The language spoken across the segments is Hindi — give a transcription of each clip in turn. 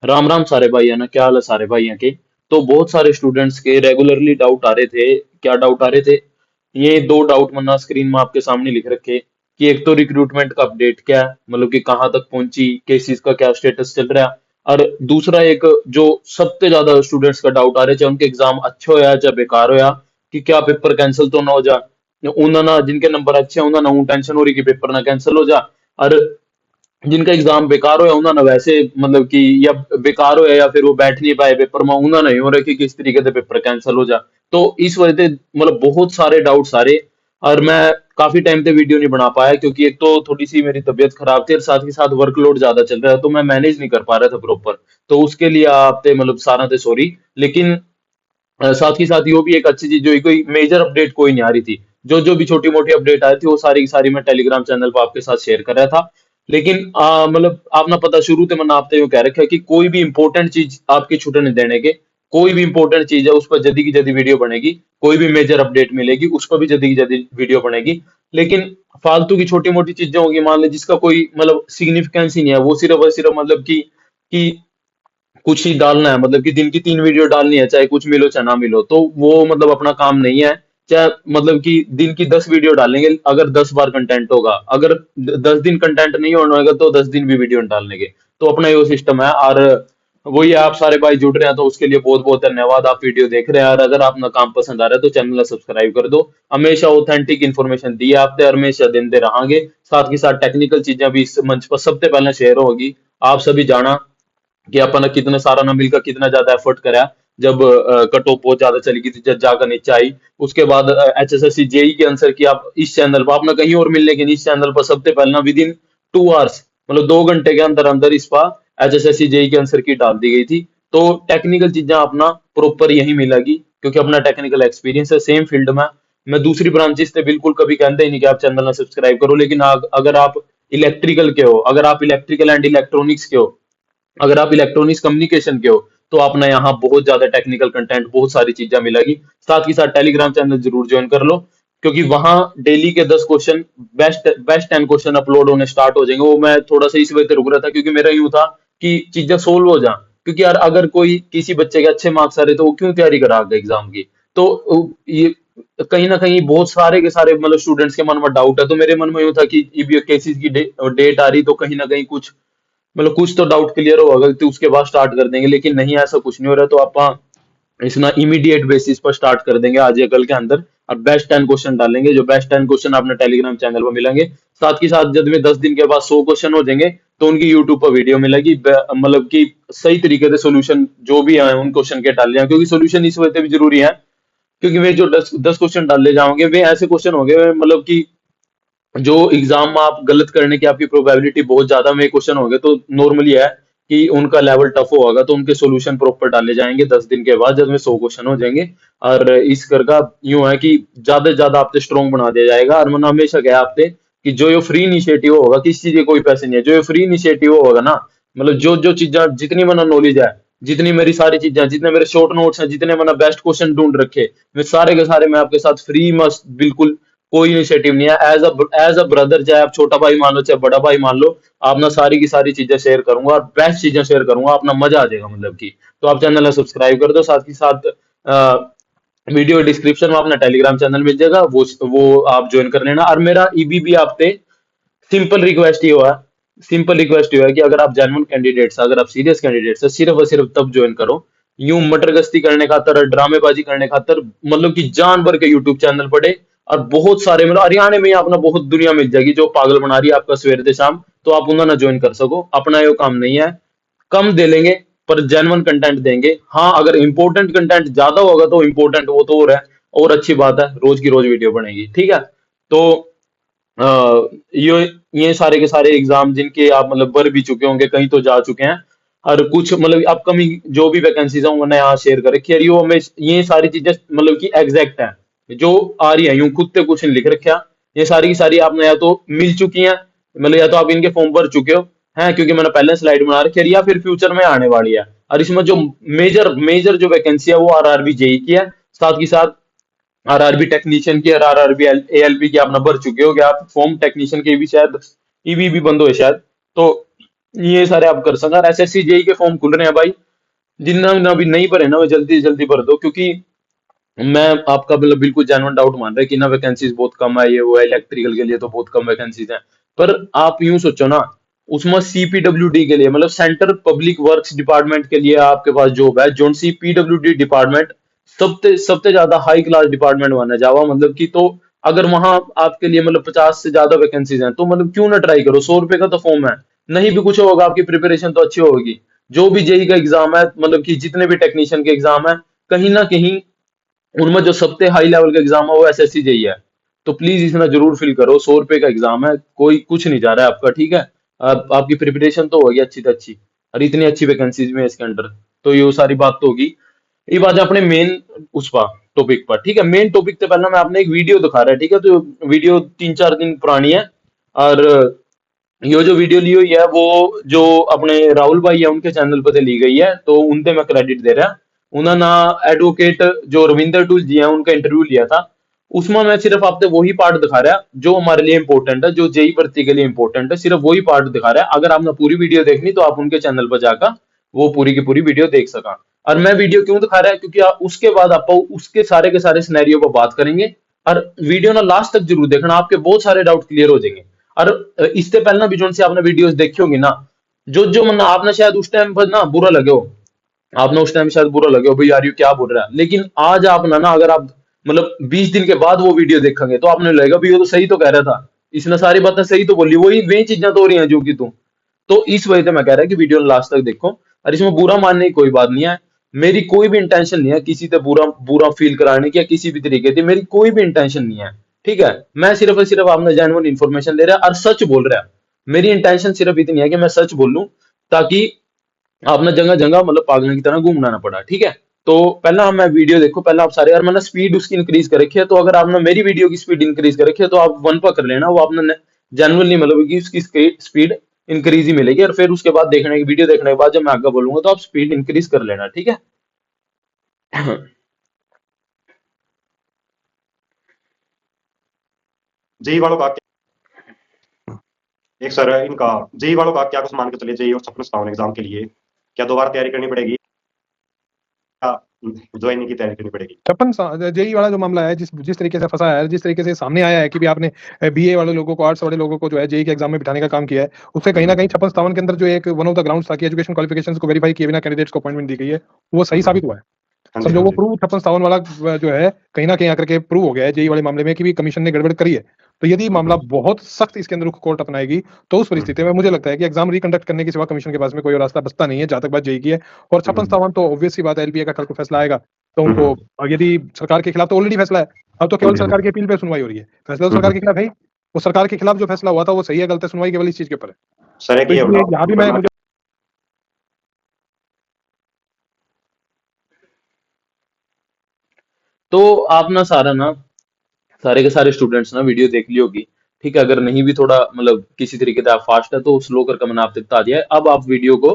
राम राम सारे भाई है ना, क्या हाल है सारे भाइयों के। तो बहुत सारे स्टूडेंट्स के रेगुलरली डाउट आ रहे थे। क्या डाउट आ रहे थे? ये दो डाउट मन्ना स्क्रीन में आपके सामने लिख रखे कि एक तो रिक्रूटमेंट का अपडेट क्या है, मतलब कि कहाँ तक पहुंची, केसेस का क्या स्टेटस चल रहा है। और दूसरा एक जो सबसे ज्यादा स्टूडेंट्स का डाउट आ रहा है, चाहे उनके एग्जाम अच्छे हो या चाहे बेकार हो, या कि क्या पेपर कैंसिल तो ना हो जा। उन्होंने जिनके नंबर अच्छे हैं उन्होंने ऊँ टेंशन हो रही कि पेपर ना कैंसिल हो जा। और जिनका एग्जाम बेकार हो या उन्होंने वैसे मतलब कि या बेकार हो या फिर वो बैठ नहीं पाए पेपर में, उन्होंने नहीं हो रहा कि किस तरीके से पेपर कैंसिल हो जा। तो इस वजह से मतलब बहुत सारे डाउट सारे। और मैं काफी टाइम से वीडियो नहीं बना पाया क्योंकि एक तो थोड़ी सी मेरी तबीयत खराब थी और साथ ही साथ वर्कलोड ज्यादा चल रहा है, तो मैं मैनेज नहीं कर पा रहा था प्रॉपर। तो उसके लिए आपसे मतलब सारा से सॉरी। लेकिन साथ ही साथ ये भी एक अच्छी चीज जो कोई मेजर अपडेट कोई नहीं आ रही थी। जो जो भी छोटी मोटी अपडेट आई थी वो सारी की सारी मैं टेलीग्राम चैनल पर आपके साथ शेयर कर रहा था। लेकिन मतलब आपने पता शुरू से मैंने आपसे यूं कह रखा है कि कोई भी इंपॉर्टेंट चीज आपकी छूटे नहीं देने के। कोई भी इंपॉर्टेंट चीज है उस पर जल्दी की जल्दी वीडियो बनेगी। कोई भी मेजर अपडेट मिलेगी उस पर भी जल्दी की जल्दी वीडियो बनेगी। लेकिन फालतू की छोटी मोटी चीजें होंगी, मान ली जिसका कोई मतलब सिग्निफिकेंस ही नहीं है, वो सिर्फ और सिर्फ मतलब कि कुछ ही डालना है, मतलब कि दिन की 3 वीडियो डालनी है, चाहे कुछ मिलो चाहे ना मिलो, तो वो मतलब अपना काम नहीं है। चाहे मतलब कि दिन की 10 वीडियो डालेंगे, अगर 10 बार कंटेंट होगा, अगर 10 दिन कंटेंट नहीं होना होगा तो 10 दिन भी वीडियो डालने के। तो अपना ये सिस्टम है। और वही है, आप सारे भाई जुड़ रहे हैं तो उसके लिए बहुत बहुत धन्यवाद। आप वीडियो देख रहे हैं और अगर आपका काम पसंद आ रहा है तो चैनल सब्सक्राइब कर दो। हमेशा ऑथेंटिक इन्फॉर्मेशन दी है आपने और हमेशा देते रहांगे। साथ ही साथ टेक्निकल चीजें भी इस मंच पर सबसे पहले शेयर होगी। आप सभी जाना कि अपन कितने सारा ना मिलकर कितना ज्यादा एफर्ट करा जब कट ऑफ बहुत ज्यादा चली गई थी, जब जाकर नीचे आई। उसके बाद HSSC जेई के आंसर की आप इस चैनल पर आपने कहीं और मिलने के नहीं, इस चैनल पर सबसे पहले ना विद इन 2 आवर्स, मतलब 2 घंटे के अंदर अंदर इस पर HSSC जेई के आंसर की डाल दी गई थी। तो टेक्निकल चीजें अपना प्रॉपर यही मिलेगी क्योंकि अपना टेक्निकल एक्सपीरियंस है सेम फील्ड में। मैं दूसरी ब्रांचेस से बिल्कुल कभी कहते ही नहीं कि आप चैनल ना सब्सक्राइब करो, लेकिन अगर आप इलेक्ट्रिकल के हो, अगर आप इलेक्ट्रिकल एंड इलेक्ट्रॉनिक्स के हो, अगर आप इलेक्ट्रॉनिक्स कम्युनिकेशन के हो, तो आपने यहाँ बहुत ज्यादा टेक्निकल कंटेंट बहुत सारी चीजें मिलेगी। साथ ही साथ टेलीग्राम चैनल जरूर ज्वाइन कर लो क्योंकि वहां डेली के 10 question, best best 10 question upload होने स्टार्ट हो जाएंगे। वो मैं थोड़ा सा इस वजह से रुक रहा था क्योंकि मेरा यूं था कि चीजें सोल्व हो जाए। क्योंकि यार अगर कोई किसी बच्चे के अच्छे मार्क्स आ रहे तो वो क्यों तैयारी करा आगे एग्जाम की। तो ये कहीं ना कहीं बहुत सारे के सारे मतलब स्टूडेंट्स के मन में डाउट है, तो मेरे मन में यूं था कि ईबीओ केसेस की डेट आ रही तो कहीं ना कहीं कुछ मतलब कुछ तो डाउट क्लियर होगा तो उसके बाद स्टार्ट कर देंगे। लेकिन नहीं, ऐसा कुछ नहीं हो रहा, तो आप इसमें इमीडिएट बेसिस पर स्टार्ट कर देंगे आज या कल के अंदर। अब बेस्ट 10 क्वेश्चन डालेंगे, जो बेस्ट 10 क्वेश्चन आपने टेलीग्राम चैनल पर मिलेंगे। साथ ही साथ जब में 10 दिन के बाद 100 क्वेश्चन हो जाएंगे तो उनकी यूट्यूब पर वीडियो मिलेगी, मतलब कि सही तरीके से सोल्यूशन जो भी आए उन क्वेश्चन के डाल लिया, क्योंकि सोल्यूशन इस वजह से भी जरूरी है क्योंकि वे जो 10 10 क्वेश्चन डाले जाओगे वे ऐसे क्वेश्चन हो गए मतलब कि जो एग्जाम में आप गलत करने की आपकी प्रोबेबिलिटी बहुत ज्यादा में क्वेश्चन हो गए, तो नॉर्मली है कि उनका लेवल टफ होगा, तो उनके सॉल्यूशन प्रॉपर डाले जाएंगे 10 दिन के बाद जब में 100 क्वेश्चन हो जाएंगे। और इस कर का यूं है कि ज्यादा से ज्यादा आपसे स्ट्रॉन्ग बना दिया जाएगा। और मैंने हमेशा कहा आपसे कि जो ये फ्री इनिशिएटिव होगा, किसी चीज के कोई पैसे नहीं है, जो ये फ्री इनिशिएटिव होगा ना, मतलब जो जो चीजें जितनी मैंने नॉलेज है, जितनी मेरी सारी चीजें, जितने मेरे शॉर्ट नोट्स हैं, जितने मैंने बेस्ट क्वेश्चन ढूंढ रखे, वे सारे के सारे मैं आपके साथ फ्री मस्त बिल्कुल कोई इनिशिएटिव नहीं है। एज अ ब्रदर, चाहे आप छोटा भाई मान लो चाहे बड़ा भाई मान लो, आप ना सारी की सारी चीजें शेयर करूंगा और बेस्ट चीजें शेयर करूंगा, अपना मजा आ जाएगा मतलब की। तो आप चैनल सब्सक्राइब कर दो। साथ ही साथ वीडियो डिस्क्रिप्शन में अपना टेलीग्राम चैनल मिल जाएगा, वो आप ज्वाइन कर लेना। और मेरा ईबी भी आप पे सिंपल रिक्वेस्ट ये है कि अगर आप जेन्युइन कैंडिडेट्स, अगर आप सीरियस कैंडिडेट्स है, सिर्फ और सिर्फ तब ज्वाइन करो। यूं मटर गश्ती करने खातर और ड्रामेबाजी करने खातर मतलब कि जान भर के यूट्यूब चैनल पड़े। और बहुत सारे मतलब हरियाणा में ही अपना बहुत दुनिया मिल जाएगी जो पागल बना रही है आपका सवेरे से शाम, तो आप उन्हें ना ज्वाइन कर सको। अपना ये काम नहीं है, कम दे लेंगे पर जेन्युइन कंटेंट देंगे। हाँ, अगर इंपॉर्टेंट कंटेंट ज्यादा होगा तो इंपॉर्टेंट वो तो और है, और अच्छी बात है, रोज की रोज वीडियो बनेगी, ठीक है। तो ये सारे के सारे एग्जाम जिनके आप मतलब भर भी चुके होंगे, कहीं तो जा चुके हैं, और कुछ मतलब अपकमिंग जो भी वैकेंसीज हैं मैंने यहाँ शेयर कर रखी है। यो हमें ये सारी चीजें मतलब कि एग्जैक्ट है जो आ रही है, यूं खुद से कुछ नहीं लिख रखा। ये सारी की सारी आपने या तो मिल चुकी हैं, मतलब या तो आप इनके फॉर्म भर चुके हो हैं क्योंकि मैंने पहले स्लाइड बना रखी है, या फिर फ्यूचर में आने वाली है। और इसमें जो मेजर मेजर जो वैकेंसी है वो RRB जेई की है। साथ ही साथ RRB टेक्नीशियन की और RRB ALP की आप नंबर चुके हो, क्या आप फॉर्म टेक्नीशियन के भी शायद ईवी भी बंद हो शायद। तो ये सारे आप कर सका। एसएससी जेई के फॉर्म खुल रहे हैं भाई, जिन्ना ना अभी नहीं भरे ना वो जल्दी से जल्दी भर दो, क्योंकि मैं आपका मतलब बिल्कुल जेन्युइन डाउट मान रहा है कि ना वैकेंसीज बहुत कम है, ये वो है, इलेक्ट्रिकल के लिए तो बहुत कम वैकेंसीज हैं। पर आप यूं सोचो ना, उसमें सीपीडब्ल्यूडी के लिए मतलब सेंटर पब्लिक वर्क्स डिपार्टमेंट के लिए आपके पास जॉब है, जो सीपीडब्ल्यूडी डिपार्टमेंट सबसे सबसे ज्यादा हाई क्लास डिपार्टमेंट माना जावा, मतलब कि तो अगर वहां आपके लिए मतलब 50 से ज्यादा वैकेंसीज हैं, तो मतलब क्यों ना ट्राई करो। 100 रुपए का तो फॉर्म है, नहीं भी कुछ होगा आपकी प्रिपरेशन तो अच्छी होगी। जो भी जेई का एग्जाम है, मतलब कि जितने भी टेक्नीशियन के एग्जाम है, कहीं ना कहीं उनमें जो सबसे हाई लेवल का एग्जाम है वो एसएससी जेई है। तो प्लीज इसमें जरूर फिल करो, 100 रुपए का एग्जाम है, कोई कुछ नहीं जा रहा है आपका, ठीक है। आपकी प्रिपरेशन तो होगी अच्छी से अच्छी, और इतनी अच्छी वैकेंसीज में इसके अंडर, तो ये सारी बात तो होगी। ये बात है अपने मेन उस पर टॉपिक पर, ठीक है। मेन टॉपिक से पहले मैं आपने एक वीडियो दिखा रहा है, ठीक है। तो वीडियो 3-4 दिन पुरानी है, और ये जो वीडियो ली हुई है वो जो अपने राहुल भाई है उनके चैनल पर से ली गई है, तो उनसे मैं क्रेडिट दे रहा। उन्होंने ना एडवोकेट जो रविंदर टूल जी हैं उनका इंटरव्यू लिया था। उसमें मैं सिर्फ आपसे वही पार्ट दिखा रहा जो हमारे लिए इंपॉर्टेंट है, जो जेई भर्ती के लिए इंपॉर्टेंट है, सिर्फ वही पार्ट दिखा रहा है। अगर आपने पूरी वीडियो देखनी तो आप उनके चैनल पर जाकर वो पूरी की पूरी वीडियो देख सका। और मैं वीडियो क्यों दिखा रहा है, क्योंकि उसके बाद आप उसके सारे के सारे सिनेरियो पर बात करेंगे। और वीडियो ना लास्ट तक जरूर देखना, आपके बहुत सारे डाउट क्लियर हो जाएंगे। और इससे पहले भी जो से आपने वीडियोस देखी होगी ना, जो जो मतलब आपने शायद उस टाइम पर ना बुरा लगे हो, आपने उस टाइम शायद बुरा लगे हो भाई यार ये क्या बोल रहा है, लेकिन आज आप ना अगर आप मतलब 20 दिन के बाद वो वीडियो देखेंगे तो आपने लगेगा भाई ये तो सही तो कह रहा था, इसने सारी बातें सही तो बोली, वही चीजें तो हो रही हैं जो कि तुम। तो इस वजह से मैं कह रहा हूँ कि वीडियो लास्ट तक देखो। और इसमें बुरा मानने की कोई बात नहीं है, मेरी कोई भी इंटेंशन नहीं है किसी से बुरा बुरा फील कराने की, या किसी भी तरीके से मेरी कोई भी इंटेंशन नहीं है, ठीक है। मैं सिर्फ और सिर्फ आपने जेन्युइन इन्फॉर्मेशन दे रहा है और सच बोल रहा है। मेरी इंटेंशन सिर्फ इतनी है कि मैं सच बोल लूं, ताकि आपने जगह जगह मतलब पागलों की तरह घूमना ना पड़ा, ठीक है। तो पहला हम मैं वीडियो देखो, पहला आप सारे, यार मैंने स्पीड उसकी इंक्रीज कर रखी है, तो अगर आपने मेरी वीडियो की स्पीड इंक्रीज कर रखी है तो आप वन पर कर लेना, वो आपने जेनुअनली मतलब कि उसकी स्पीड इंक्रीज ही मिलेगी। और फिर उसके बाद देखने की वीडियो देखने के बाद जब मैं आगे बोलूंगा तो आप स्पीड इंक्रीज कर लेना, ठीक है। जेई वालों का एक सर इनका जेई वालों का क्या कुछ मान के चलिए, जेई और सपना सावन एग्जाम के लिए क्या दोबारा तैयारी करनी पड़ेगी या ज्वाइनिंग की तैयारी करनी पड़ेगी? छप्पन जेई वाला जो मामला है, जिस जिस तरीके से फंसा है, जिस तरीके से सामने आया है कि भी आपने बीए वाले लोगों को, आर्ट्स वाले लोगों को जो है जेई के एग्जाम में बिठाने का काम किया है, उससे कहीं ना कहीं 56-57 के अंदर जो एक वन ऑफ द ग्राउंड्स था कि एजुकेशन क्वालिफिकेशंस को वेरीफाई किए बिना कैंडिडेट्स को अपॉइंटमेंट दी गई है, वो सही साबित हुआ है। हाँ जी, समझो हाँ वो जी। प्रूव 56-57 वाला जो है कहीं ना कहीं आकर के प्रूव हो गया है जेई वाले मामले में कि भी कमीशन ने गड़बड़ करी है। तो यदि मामला बहुत सख्त इसके अंदर कोर्ट अपनाएगी तो उस परिस्थिति में मुझे लगता है कि एग्जाम रिकंडक्ट करने के सिवा कमीशन के पास में कोई और रास्ता बचता नहीं है, जहां तक बात जेई की है। और 56-57 तो ऑब्वियस सी बात है, एलबीए का कल को फैसला आएगा तो उनको, यदि सरकार के खिलाफ तो ऑलरेडी फैसला है, अब तो केवल सरकार की अपील पे सुनवाई हो रही है, फैसला तो सरकार के खिलाफ है ही। वो सरकार के खिलाफ जो फैसला हुआ था वो सही है गलत है, सुनवाई केवल इस चीज के ऊपर है। सर एक तो ये इसलिए यहाँ भी मैं मुझे तो आप ना सारा ना सारे के सारे स्टूडेंट्स ना वीडियो देख ली होगी, ठीक है। अगर नहीं भी थोड़ा मतलब किसी तरीके से आप फास्ट है तो स्लो करके मैंने आपको बता दिया है, अब आप वीडियो को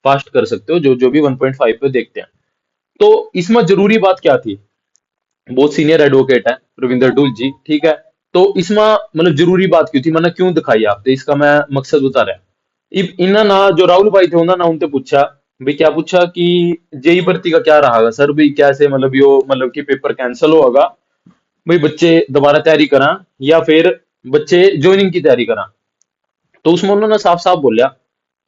फास्ट कर सकते हो, जो जो भी 1.5 पे देखते हैं। तो इसमें जरूरी बात क्या थी, बहुत सीनियर एडवोकेट है रविंदर टूल जी, ठीक है। तो इसमें मतलब जरूरी बात क्यों थी, मैंने क्यों दिखाई आपसे, इसका मैं मकसद बता रहा। इन्ना ना जो राहुल भाई थे उन्होंने ना उनसे पूछा, भाई क्या पूछा कि जेई भर्ती का क्या रहा सर, भाई कैसे मतलब यो मतलब कि पेपर कैंसिल होगा, भाई बच्चे दोबारा तैयारी करा या फिर बच्चे ज्वाइनिंग की तैयारी करा। तो उसमें उन्होंने साफ साफ बोला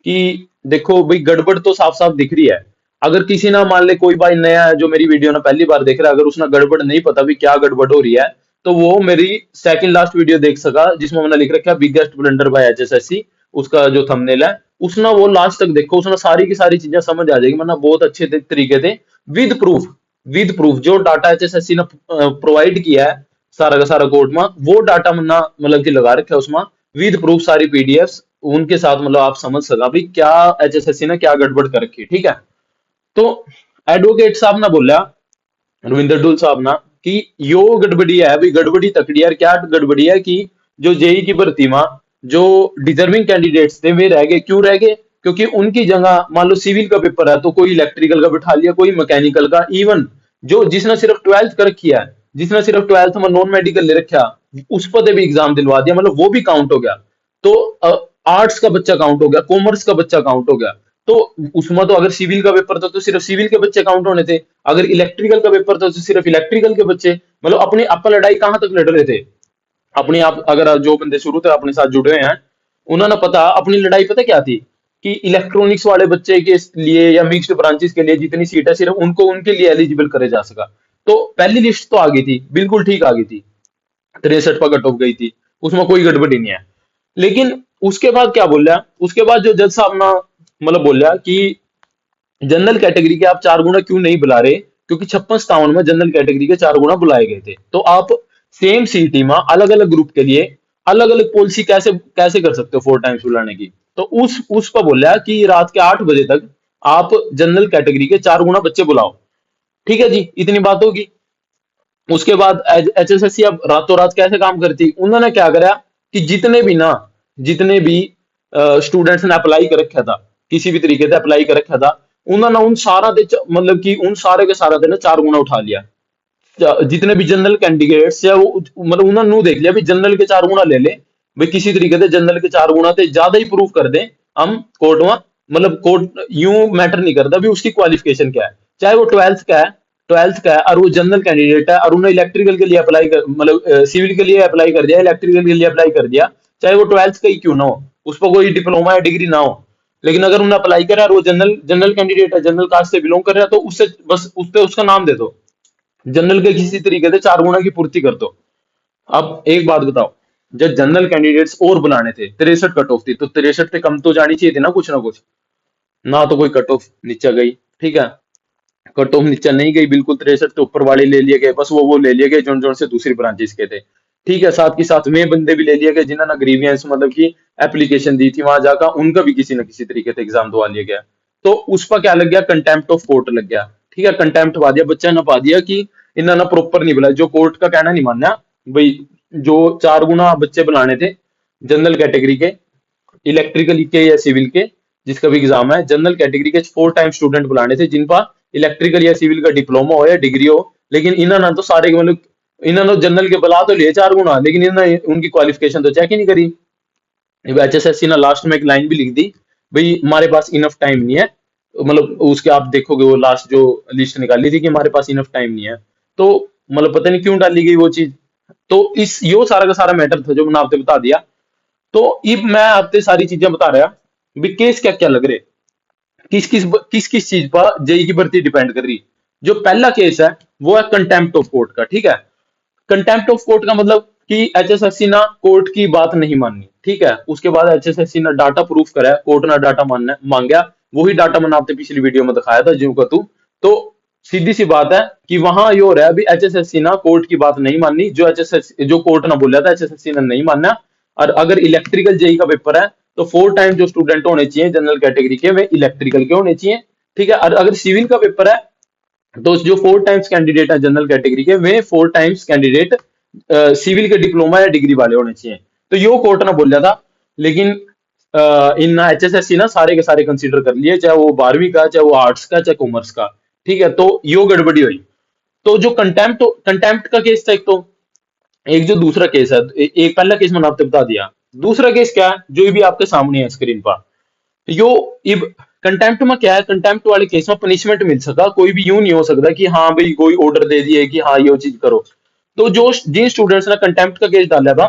कि देखो भाई गड़बड़ तो साफ साफ दिख रही है। अगर किसी ना मान ले कोई भाई नया है जो मेरी वीडियो ना पहली बार देख रहा है, अगर उसने गड़बड़ नहीं पता भी क्या गड़बड़ हो रही है, तो वो मेरी सेकंड लास्ट वीडियो देख सका जिसमें मैंने लिख रखा है बिगेस्ट ब्लंडर बाय एचएसएससी, उसका जो थंबनेल है उसने वो लास्ट तक देखो, उसने सारी की सारी चीजें समझ आ जाएगी, मतलब बहुत अच्छे तरीके से विद प्रूफ, विद प्रूफ जो डाटा एचएसएससी ने प्रोवाइड किया है सारा का सारा कोर्ट में, वो डाटा मना मतलब कि लगा रखा है उसमें विद प्रूफ सारी पीडीएफ उनके साथ, मतलब आप समझ सका भाई क्या एचएसएससी ने क्या गड़बड़ कर रखी है, ठीक है। तो एडवोकेट साहब ने बोला रविंदर डुल साहब ना कि यो गड़बड़ी है भाई, गड़बड़ी तकड़ी है। यार क्या गड़बड़ी है कि जो जेई की भर्ती में जो डिजर्विंग कैंडिडेट्स थे वे रह गए, क्यों रह गए, क्योंकि उनकी जगह मान लो सिविल का पेपर है तो कोई इलेक्ट्रिकल का बिठा लिया, कोई मैकेनिकल का, इवन जो जिसने सिर्फ 12th कर किया है, जिसने सिर्फ 12th में नॉन मेडिकल ले रखा, उस पर भी एग्जाम दिलवा दिया, मतलब वो भी काउंट हो गया। तो आर्ट्स का बच्चा काउंट हो गया, कॉमर्स का बच्चा काउंट हो गया। तो उसमें तो अगर सिविल का पेपर था तो सिर्फ सिविल के बच्चे काउंट होने थे, अगर इलेक्ट्रिकल का पेपर था तो सिर्फ इलेक्ट्रिकल के बच्चे। मतलब अपनी आप लड़ाई कहां तक लड़ रहे थे अपने आप। अगर जो बंदे शुरू से अपने साथ जुड़े हुए हैं, उन्होंने पता अपनी लड़ाई पता क्या थी कि इलेक्ट्रॉनिक्स वाले बच्चे के लिए या मिक्स्ड ब्रांचेस के लिए जितनी सीट है सिर्फ उनको उनके लिए एलिजिबल करे जा सका। तो पहली लिस्ट तो आ गई थी, बिल्कुल ठीक आ गई थी, 63 पर कट ऑफ गई थी, उसमें कोई गड़बड़ी नहीं है। लेकिन उसके बाद क्या बोला, उसके बाद जो जज साहब ना मतलब बोला कि जनरल कैटेगरी के आप 4 गुना क्यों नहीं बुला रहे, क्योंकि 56-57 में जनरल कैटेगरी के 4 गुना बुलाए गए थे। तो आप सेम सीटी में अलग अलग ग्रुप के लिए अलग अलग पॉलिसी कैसे कैसे कर सकते हो 4 टाइम्स बुलाने की। तो उस पर बोला कि रात के 8 बजे तक आप जनरल कैटेगरी के 4 गुना बच्चे बुलाओ। ठीक है जी, इतनी बात होगी। उसके बाद एचएसएससी अब रातों रात कैसे काम करती, उन्होंने क्या करा कि जितने भी स्टूडेंट्स ने अप्लाई कर रखा था, किसी भी तरीके से अप्लाई कर रखा था, उन्होंने उन सारा दे मतलब कि उन सारे के सारा ने 4 गुना उठा लिया। जितने भी जनरल कैंडिडेट्स है वो मतलब उन्होंने नू देख लिया भी जनरल के 4 गुना ले ले, भाई किसी तरीके से जनरल के 4 गुना से ज्यादा ही प्रूव कर दे हम कोर्ट में। मतलब कोर्ट यूं मैटर नहीं करता भी उसकी क्वालिफिकेशन क्या है, चाहे वो ट्वेल्थ का है और वो जनरल कैंडिडेट है और उन्होंने इलेक्ट्रिकल के लिए अप्लाई कर मतलब सिविल के लिए अप्लाई कर दिया, इलेक्ट्रिकल के लिए अप्लाई कर दिया, चाहे वो ट्वेल्थ का ही क्यों ना हो, उस पर कोई डिप्लोमा या डिग्री ना हो। लेकिन अगर उन्होंने अप्लाई करा और वो जनरल जनरल कैंडिडेट है, जनरल कास्ट से बिलोंग कर रहा है, तो उससे बस उस पे उसका नाम दे दो, जनरल के किसी तरीके से 4 गुना की पूर्ति कर दो। अब एक बात बताओ, जब जनरल कैंडिडेट्स और बुलाने थे, 63 कट ऑफ थी, तो 63 से कम तो जानी चाहिए थी ना कुछ ना कुछ। ना तो कोई कट ऑफ नीचे गई, ठीक है, कट ऑफ नीचे नहीं गई बिल्कुल, 63 के ऊपर वाले ले लिए गए, बस वो ले लिए गए जो जो से दूसरी ब्रांचेस के थे। ठीक है, साथ के साथ वे बंदे भी ले लिए गए जिन्होंने ग्रीवियंस मतलब की एप्लीकेशन दी थी वहां जाकर, उनका भी किसी न किसी तरीके से एग्जाम दवा लिया गया। तो उस पर क्या लग गया, कंटेम्प्ट ऑफ कोर्ट लग गया। ठीक है, कंटेम्प्ट पा दिया, बच्चा ने पा दिया कि इन्होंने प्रॉपर नहीं बुलाया, जो कोर्ट का कहना नहीं मानना भाई। जो 4 गुना बच्चे बुलाने थे जनरल कैटेगरी के, इलेक्ट्रिकल के या सिविल के, जिसका भी एग्जाम है, जनरल कैटेगरी के 4 टाइम स्टूडेंट बुलाने थे जिन पर इलेक्ट्रिकल या सिविल का डिप्लोमा हो या डिग्री हो। लेकिन इन्होंने तो सारे मतलब इन्होंने तो जनरल के बुला तो लिए 4 गुना, लेकिन इन्होंने उनकी क्वालिफिकेशन तो चेक ही नहीं करी। एचएसएससी ने लास्ट में एक लाइन भी लिख दी, भाई हमारे पास इनफ टाइम नहीं है, मतलब उसके आप देखोगे वो लास्ट जो लिस्ट निकाली थी कि हमारे पास इनफ टाइम नहीं है। तो मतलब पता नहीं क्यों डाली गई वो चीज। तो इस यो सारा का सारा मैटर था जो मैंने आपको बता दिया। तो अब मैं आपसे सारी चीजें बता रहा भी केस क्या क्या लग रहे, किस चीज पर जेई की भर्ती डिपेंड कर रही। जो पहला केस है वो है कंटेम्प्ट ऑफ कोर्ट का। ठीक है, कंटेम्प्ट ऑफ कोर्ट का मतलब कि एचएसएससी ना कोर्ट की बात नहीं माननी। ठीक है, उसके बाद एचएसएससी ने डाटा प्रूफ करा है, कोर्ट ने डाटा मानना मांगा, वही डाटा मैंने आपने पिछली वीडियो में दिखाया था ज्यों का तू। तो सीधी सी बात है कि वहां यो हो रहा है अभी एचएसएससी ना कोर्ट की बात नहीं माननी, जो एचएसएससी जो कोर्ट ने बोला था एचएसएससी ने नहीं मानना। और अगर इलेक्ट्रिकल जेई का पेपर है तो 4 टाइम जो स्टूडेंट होने चाहिए जनरल कैटेगरी के वे इलेक्ट्रिकल के होने चाहिए। ठीक है, और अगर सिविल का पेपर है तो जो 4 टाइम्स कैंडिडेट है जनरल कैटेगरी के वे 4 टाइम्स कैंडिडेट सिविल के डिप्लोमा या डिग्री वाले होने चाहिए। तो यो कोर्ट ने बोला था। लेकिन इन एचएसएससी ना सारे के सारे कंसीडर कर लिए, चाहे वो 12वीं का, चाहे वो आर्ट्स का, चाहे कॉमर्स का। ठीक है, तो यो गड़बड़ी हुई। तो जो कंटेम्प्ट का केस था, एक जो दूसरा केस है, एक पहला केस मैंने आपको बता दिया, दूसरा केस क्या है जो ये भी आपके सामने है स्क्रीन पर। यो इब कंटेम्प्ट में क्या है, कंटेम्प्ट वाले केस में पनिशमेंट मिल सका, कोई भी यूं नहीं हो सकता कि हाँ भाई कोई ऑर्डर दे दिए कि हाँ ये चीज करो। तो जो जिन स्टूडेंट्स ने कंटेम्प्ट का केस डाला था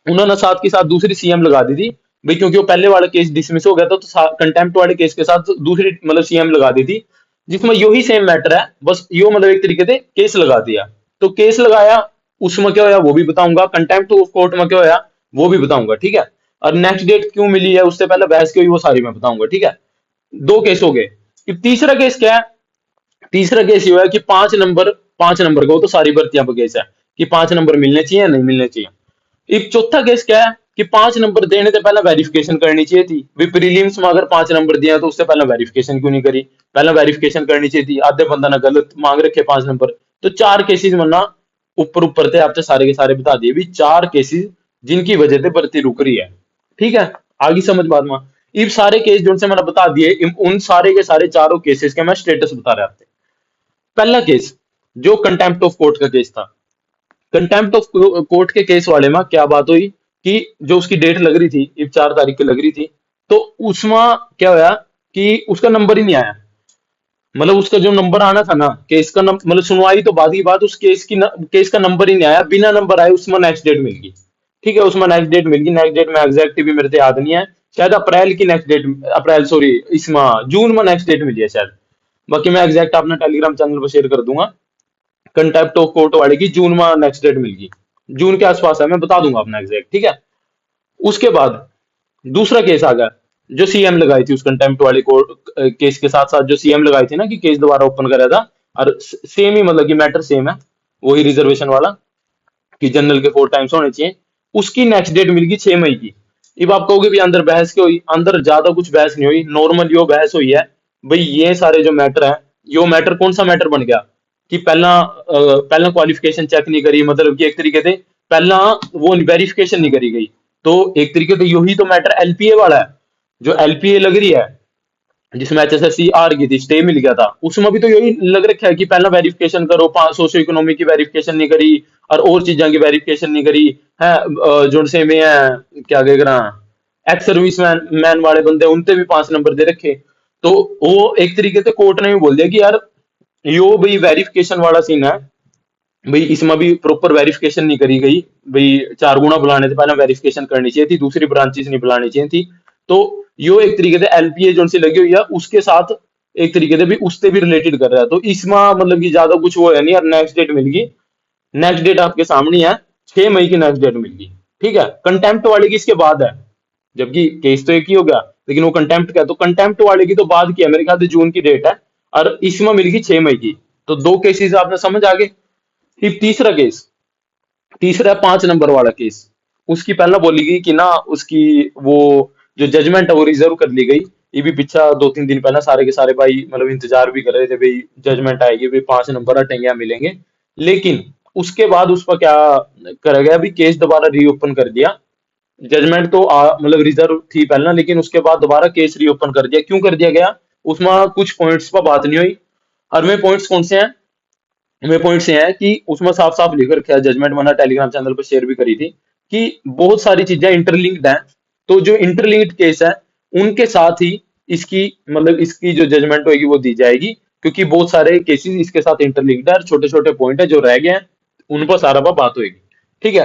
उन्होंने साथ के साथ दूसरी सीएम लगा दी थी भाई, क्योंकि वो पहले वाला केस डिसमिस हो गया था, तो कंटेम्प्ट वाले केस के साथ दूसरी मतलब सीएम लगा दी थी, जिसमें यो ही सेम मैटर है, बस यो मतलब एक तरीके से केस लगा दिया। तो केस लगाया, उसमें क्या होया वो भी बताऊंगा, कंटेम्प्ट ऑफ कोर्ट में क्या होया वो भी बताऊंगा। ठीक है, और नेक्स्ट डेट क्यों मिली है उससे पहले बहस की हुई वो सारी मैं बताऊंगा। ठीक है, 2 केस हो गए। अब तीसरा केस क्या है, तीसरा केस ये है कि 5 नंबर का, वो तो सारी भर्तियां पर केस है कि 5 नंबर मिलने चाहिए या नहीं मिलने चाहिए। एक चौथा केस क्या है कि 5 नंबर देने से पहले वेरिफिकेशन करनी चाहिए थी। भी प्रीलिम्स में अगर 5 नंबर दिया तो उससे पहले वेरिफिकेशन क्यों नहीं करी, पहले वेरिफिकेशन करनी चाहिए थी, आधे बंदा ने गलत मांग रखे 5 नंबर। तो 4 केसेस मना ऊपर ऊपर थे आपसे सारे के सारे बता दिए भी, 4 केसेस जिनकी वजह से भर्ती रुक रही है। ठीक है, आगे समझ बाद में ये सारे केस जो से मैंने बता दिए, उन सारे के सारे चारों केसेस का मैं स्टेटस बता रहा था। पहला केस जो कंटेम्प्ट ऑफ कोर्ट का केस था, कंटेम्प्ट ऑफ कोर्ट के केस वाले में क्या बात हुई कि जो उसकी डेट लग रही थी, ये 4 तारीख की लग रही थी, तो उसमें क्या होया कि उसका नंबर ही नहीं आया। मतलब उसका जो नंबर आना था ना, केस का नंबर, मतलब सुनवाई तो बाद की बात, उस केस का नंबर ही नहीं आया, बिना नंबर आए उसमें नेक्स्ट डेट मिल गई। ठीक है, उसमें नेक्स्ट डेट मिल गई, नेक्स्ट डेट में एग्जैक्ट भी मेरे को याद नहीं है, शायद अप्रैल की नेक्स्ट डेट, अप्रैल सॉरी, इसमें जून में नेक्स्ट डेट मिली है शायद। बाकी मैं एग्जैक्ट अपना टेलीग्राम चैनल पर शेयर कर दूंगा। कंटेम्प्ट ऑफ कोर्ट वाले की जून में नेक्स्ट डेट मिल गई, जून के आसपास है, मैं बता दूंगा अपना एग्जैक्ट, ठीक है। उसके बाद दूसरा केस आ गया, जो सीएम लगाई थी उस कंटेम्प्ट वाले कोर्ट केस के साथ साथ, जो सीएम लगाई थी ना कि केस दोबारा ओपन करा था, और सेम ही मतलब कि मैटर सेम है, वही रिजर्वेशन वाला कि जनरल के 4 टाइम्स होने चाहिए। उसकी नेक्स्ट डेट मिल गई 6 मई की। अब आप कहोगे भी अंदर बहस क्यों हुई, अंदर ज्यादा कुछ बहस नहीं हुई, नॉर्मल यो बहस हुई है भाई, ये सारे जो मैटर है, यो मैटर कौन सा मैटर बन गया कि पहला क्वालिफिकेशन चेक नहीं करी, मतलब कि एक तरीके से पहला वो वेरिफिकेशन नहीं करी गई। तो एक तरीके से यही तो मैटर एलपीए वाला है, जो एलपीए लग रही है, जिसमें एचएसएससी हार गई थी, स्टे मिल गया था, उसमें भी तो यही लग रखा है कि पहला वेरिफिकेशन करो, 5 सोशो इकोनॉमिक की वेरिफिकेशन नहीं करी, और चीजा की वेरिफिकेशन नहीं करी है। जो से में है क्या कह एक्स सर्विस मैन वाले बंदे, उनते भी 5 नंबर दे रखे। तो वो एक तरीके से कोर्ट ने भी बोल दिया कि यार यो भाई वेरिफिकेशन वाला सीन है भाई, इसमें भी प्रॉपर वेरिफिकेशन नहीं करी गई भाई, 4 गुना बुलाने से पहले वेरिफिकेशन करनी चाहिए थी, दूसरी ब्रांचेस नहीं बुलानी चाहिए थी। तो यो एक तरीके से एलपीए जो सी लगी हुई है उसके साथ एक तरीके से भी उससे भी रिलेटेड कर रहा है। तो इसमें मतलब कि ज्यादा कुछ वो है नहीं, और नेक्स्ट डेट मिल गई, नेक्स्ट डेट आपके सामने है, 6 मई की नेक्स्ट डेट मिल गई। ठीक है, कंटेम्प्ट वाले की इसके बाद है, जबकि केस तो एक ही हो गया, लेकिन वो कंटेम्प्ट का, तो कंटेम्प्ट वाले की तो बाद की है, मेरे ख्याल से जून की डेट है, और इसमें मिल गई 6 मई की। तो 2 केसेस आपने समझ आ गए। फिर तीसरा केस, तीसरा 5 नंबर वाला केस, उसकी पहला बोली गई कि ना उसकी वो जो जजमेंट है वो रिजर्व कर ली गई। ये भी पीछा 2-3 दिन पहले सारे के सारे भाई मतलब इंतजार भी कर रहे थे भाई, जजमेंट आएगी भाई, 5 नंबर हटेंगे या मिलेंगे। लेकिन उसके बाद उस पर क्या करा गया, अभी केस दोबारा रीओपन कर दिया। जजमेंट तो मतलब रिजर्व थी पहले, लेकिन उसके बाद दोबारा केस रीओपन कर दिया। क्यों कर दिया गया, उसमें कुछ पॉइंट्स पर बात नहीं हुई। और वे पॉइंट्स कौन से हैं, मेरे पॉइंट ये है कि उसमें साफ साफ लिख रखा है, जजमेंट मैंने टेलीग्राम चैनल पर शेयर भी करी थी, कि बहुत सारी चीजें इंटरलिंक्ड हैं। तो जो इंटरलिंक्ड केस है उनके साथ ही इसकी मतलब इसकी जो जजमेंट होगी वो दी जाएगी, क्योंकि बहुत सारे केसेस इसके साथ इंटरलिंक्ड है, और छोटे छोटे पॉइंट है जो रह गए हैं उन पर सारा पर बात होगी। ठीक है,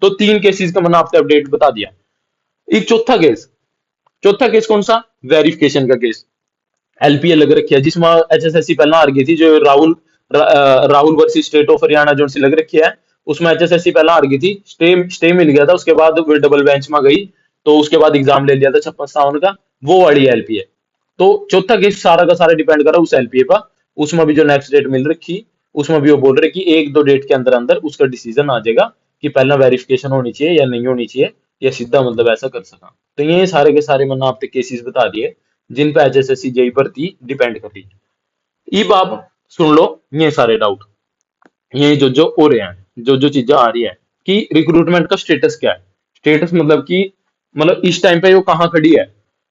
तो 3 केसेस का मैंने आपको अपडेट बता दिया। एक चौथा केस कौन सा, वेरिफिकेशन का केस, एलपीए लग रखी है, जिसमें एचएसएससी पहला हार गई थी, जो Rahul versus state of Haryana जो सी लग रखी है, उसमें एचएसएससी पहला हार गई थी, स्टे स्टे मिल गया था, उसके बाद वो डबल बेंच में गई, तो उसके बाद एग्जाम ले लिया था 56 57 का, वो वाली एलपीए। तो चौथा केस सारा का सारा डिपेंड कर रहा है उस एलपीए पर। उसमें भी जो नेक्स्ट डेट मिल रखी, उसमें भी वो बोल रहे कि 1-2 डेट के अंदर अंदर उसका डिसीजन आ जाएगा कि पहला वेरिफिकेशन होनी चाहिए या नहीं होनी चाहिए, या सीधा मतलब ऐसा कर सका। तो ये सारे के सारे मैंने आपके केसेस बता दिए जिन पे एचएसएससी जेई भर्ती डिपेंड कर रही है। अब आप सुन लो ये सारे डाउट, ये जो हो रहे हैं, जो चीजें आ रही है कि रिक्रूटमेंट का स्टेटस क्या है। स्टेटस मतलब कि मतलब इस टाइम पे वो कहाँ खड़ी है,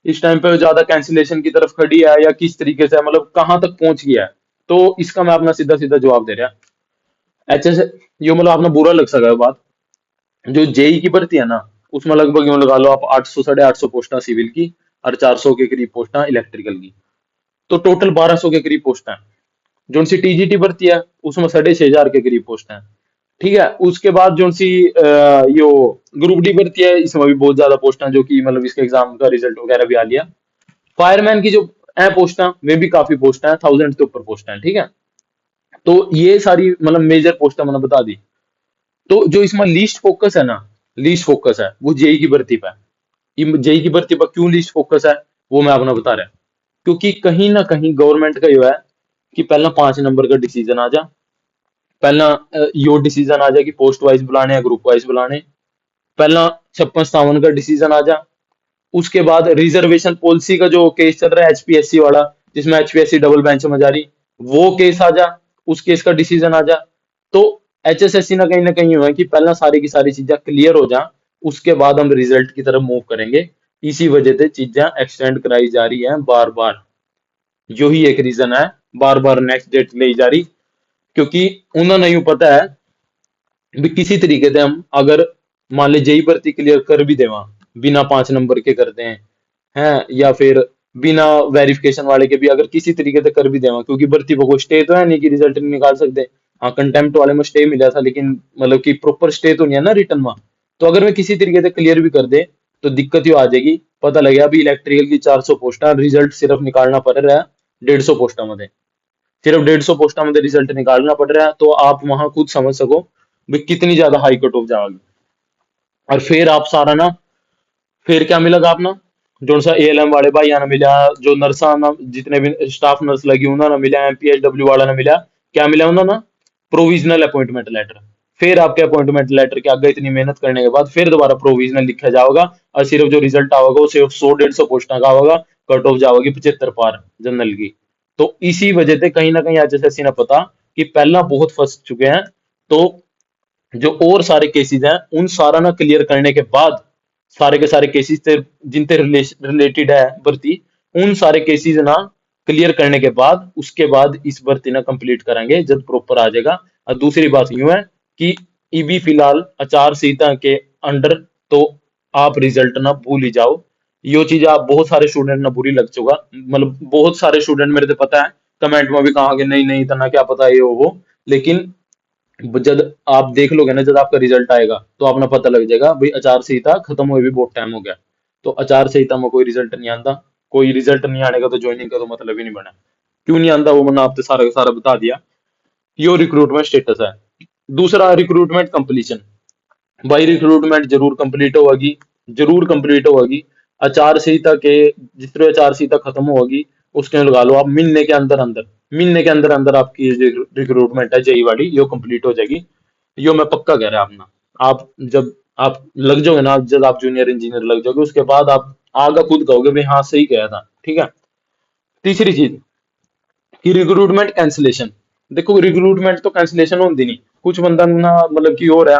इस टाइम पे वो ज्यादा कैंसिलेशन की तरफ खड़ी है या किस तरीके से, मतलब कहाँ तक पहुंच गया है। तो इसका मैं अपना सीधा सीधा जवाब दे रहा। एचएस यो मतलब आपने बुरा लग सका है बात, जो जेई की भर्ती है ना, उसमें लगभग यूं लगा लो आप 800 850 पोस्टा सिविल की, और 400 के करीब पोस्टा इलेक्ट्रिकल की, तो टोटल 1200 के करीब पोस्ट हैं। जो सी टीजीटी भर्ती है उसमें 6500 के करीब पोस्ट हैं। ठीक है, उसके बाद जो सी यो ग्रुप डी भर्ती है, इसमें भी बहुत ज्यादा पोस्ट हैं, जो कि मतलब इसके एग्जाम का रिजल्ट वगैरह भी आ लिया। फायरमैन की जो है पोस्ट है, वे भी काफी पोस्ट हैं, 1000 के ऊपर पोस्ट हैं। ठीक है, तो ये सारी मतलब मेजर पोस्ट मैंने बता दी। तो जो इसमें लीस्ट फोकस है ना, लीस्ट फोकस है वो जेई की भर्ती पर। जेई की भर्ती पर क्यों लीस्ट फोकस है, वो मैं अपना बता रहा, क्योंकि कहीं ना कहीं गवर्नमेंट का यो है कि पहला 5 नंबर का डिसीजन आ जा, पहला यो डिसीजन आ जाए कि पोस्ट वाइज बुलाने या ग्रुप वाइज बुलाने, पहला 56 57 का डिसीजन आ जा। उसके बाद रिजर्वेशन पॉलिसी का जो केस चल रहा है एचपीएससी वाला, जिसमें एचपीएससी डबल बेंच में जा रही, वो केस आ जा, उस केस का डिसीजन आ जा। तो एचएसएससी ना कहीं हुआ है कि पहला सारी की सारी चीजें क्लियर हो जा, उसके बाद हम रिजल्ट की तरफ मूव करेंगे। इसी वजह से चीजें एक्सटेंड कराई जा रही हैं बार बार, जो ही एक रीजन है, बार बार नेक्स्ट डेट ले जा रही, क्योंकि उन्हें नहीं पता है भी किसी तरीके से हम अगर मान ले जेई भर्ती क्लियर कर भी देवा, बिना 5 नंबर के कर दें हैं, या फिर बिना वेरिफिकेशन वाले के भी अगर किसी तरीके से कर भी देवा, क्योंकि भर्ती को कोई स्टे तो है नहीं कि रिजल्ट नहीं निकाल सकते। हाँ, कंटेम्प्ट वाले में स्टे मिला था, लेकिन मतलब कि प्रॉपर स्टे तो नहीं है ना रिटर्न में। तो अगर मैं किसी तरीके से क्लियर भी कर दे तो दिक्कत ही आ जाएगी। पता लगे अभी इलेक्ट्रिकल की 400 पोस्टा, रिजल्ट सिर्फ निकालना पड़ रहा है 150 पोस्टा मध्ये, सिर्फ 150 पोस्टा मध्ये रिजल्ट निकालना पड़ रहा है। तो आप वहां खुद समझ सको भाई कितनी ज्यादा हाई कट ऑफ जाएगी। और फिर आप सारा ना, फिर क्या मिलेगा अपना, जो सा एएलएम वाले भाई ना मिला, जो नर्सा ना जितने भी स्टाफ नर्स लगी उन्होंने मिला, एमपीएचडब्ल्यू वाला ना मिला, क्या मिला उन्होंने, प्रोविजनल अपॉइंटमेंट लेटर। फिर आपके अपॉइंटमेंट लेटर के आगे इतनी मेहनत करने के बाद फिर दोबारा प्रोविजनल लिखा जाएगा, और सिर्फ जो रिजल्ट आएगा वो सिर्फ 100-150 पोस्टा का होगा, कट ऑफ जाएगी 75 पार जनरल की। तो इसी वजह से कहीं ना कहीं एचएसएससी ने पता कि पहला बहुत फंस चुके हैं, तो जो और सारे केसेस हैं उन सारा ना क्लियर करने के बाद, सारे के सारे केसेस से जिनसे रिलेटेड है भर्ती, उन सारे केसेस ना क्लियर करने के बाद उसके बाद इस भर्ती ना कंप्लीट करेंगे जब प्रॉपर आ जाएगा। और दूसरी बात यूं है कि ईबी फिलहाल आचार संहिता के अंडर, तो आप रिजल्ट ना भूल ही जाओ। यो चीज आप बहुत सारे स्टूडेंट ना बुरी लग चुका, मतलब बहुत सारे स्टूडेंट मेरे को पता है कमेंट में भी कहा कि नहीं नहीं इतना क्या पता ये वो, लेकिन जब आप देख लोगे ना, जब आपका रिजल्ट आएगा तो आपने पता लग जाएगा भाई आचार संहिता खत्म हुए भी बहुत टाइम हो गया। तो आचार संहिता में कोई रिजल्ट नहीं आता, कोई रिजल्ट नहीं आने का तो ज्वाइनिंग का तो मतलब ही नहीं बना। क्यों नहीं आता वो मैंने आपसे सारा का सारा बता दिया। यो रिक्रूटमेंट स्टेटस है। दूसरा रिक्रूटमेंट कंप्लीशन, भाई रिक्रूटमेंट जरूर कंप्लीट होगी, जरूर कंप्लीट होगी। आचार संहिता के जिस तरह आचार संहिता खत्म होगी उसके लगा लो आप महीने के अंदर अंदर, महीने के अंदर अंदर आपकी रिक्रूटमेंट है जेई वाली यो कंप्लीट हो जाएगी। यो मैं पक्का कह रहा अपना। आप जब आप लग जाओगे ना, जब आप जूनियर इंजीनियर लग जाओगे उसके बाद आप आगे खुद कहोगे भाई हाँ सही कहा था, ठीक है। तीसरी चीज कि रिक्रूटमेंट कैंसिलेशन। देखो रिक्रूटमेंट तो कैंसिलेशन होती नहीं, कुछ बंदा ना मतलब कि हो रहा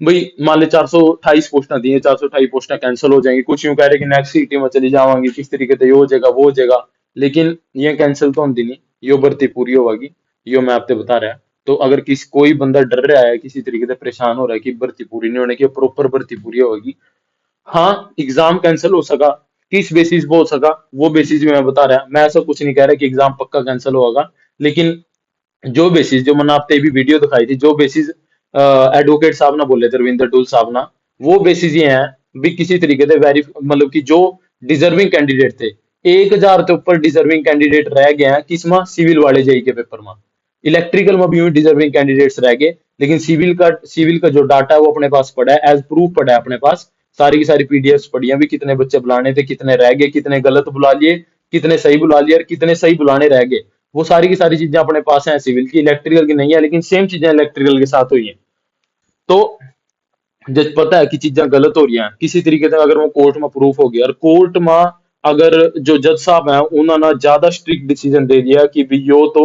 भाई, मान ले 428 पोस्टा दी है, 428 पोस्टा कैंसिल हो जाएंगी, कुछ यूं कह रहे कि नेक्स्ट सिटी में चली जावांगी, किस तरीके से ये हो जाएगा वो हो जाएगा, लेकिन ये कैंसिल तो होती नहीं, यो भर्ती पूरी होगी। यो मैं आपको बता रहा। तो अगर कोई बंदा डर रहा है, किसी तरीके से परेशान हो रहा है कि भर्ती पूरी नहीं होने की, प्रॉपर भर्ती पूरी होगी। हाँ, एग्जाम कैंसिल हो सका, किस बेसिस पे हो सका वो बेसिस भी मैं बता रहा। मैं ऐसा कुछ नहीं कह रहा कि एग्जाम पक्का कैंसिल होगा, लेकिन जो बेसिस जो मैंने आपको भी वीडियो दिखाई थी, जो बेसिस एडवोकेट साहब ना बोले थे, रविंदर टूल साहब ना, वो बेसिस ये हैं भी किसी तरीके से वेरी मतलब कि जो डिजर्विंग कैंडिडेट थे, 1,000 के ऊपर डिजर्विंग कैंडिडेट रह गए हैं किसमें, सिविल वाले जेई के पेपर में। इलेक्ट्रिकल में भी यूं डिजर्विंग कैंडिडेट्स रह गए, लेकिन सिविल का जो डाटा है वो अपने पास पड़ा है, एज प्रूफ पड़ा है अपने पास, सारी की सारी पीडीएफ पड़ी है भी, कितने बच्चे बुलाने थे, कितने रह गए, कितने गलत बुला लिए, कितने सही बुला लिए और कितने सही बुलाने रह गए। वो सारी की सारी चीजें अपने पास हैं, सिविल की, इलेक्ट्रिकल की नहीं है, लेकिन सेम चीजें इलेक्ट्रिकल के साथ हुई हैं। तो जब पता है कि चीजें गलत हो रही हैं किसी तरीके से, अगर वो कोर्ट में प्रूफ हो गया और कोर्ट में अगर जो जज साहब हैं उन्होंने ज्यादा स्ट्रिक्ट डिसीजन दे दिया कि भी यो तो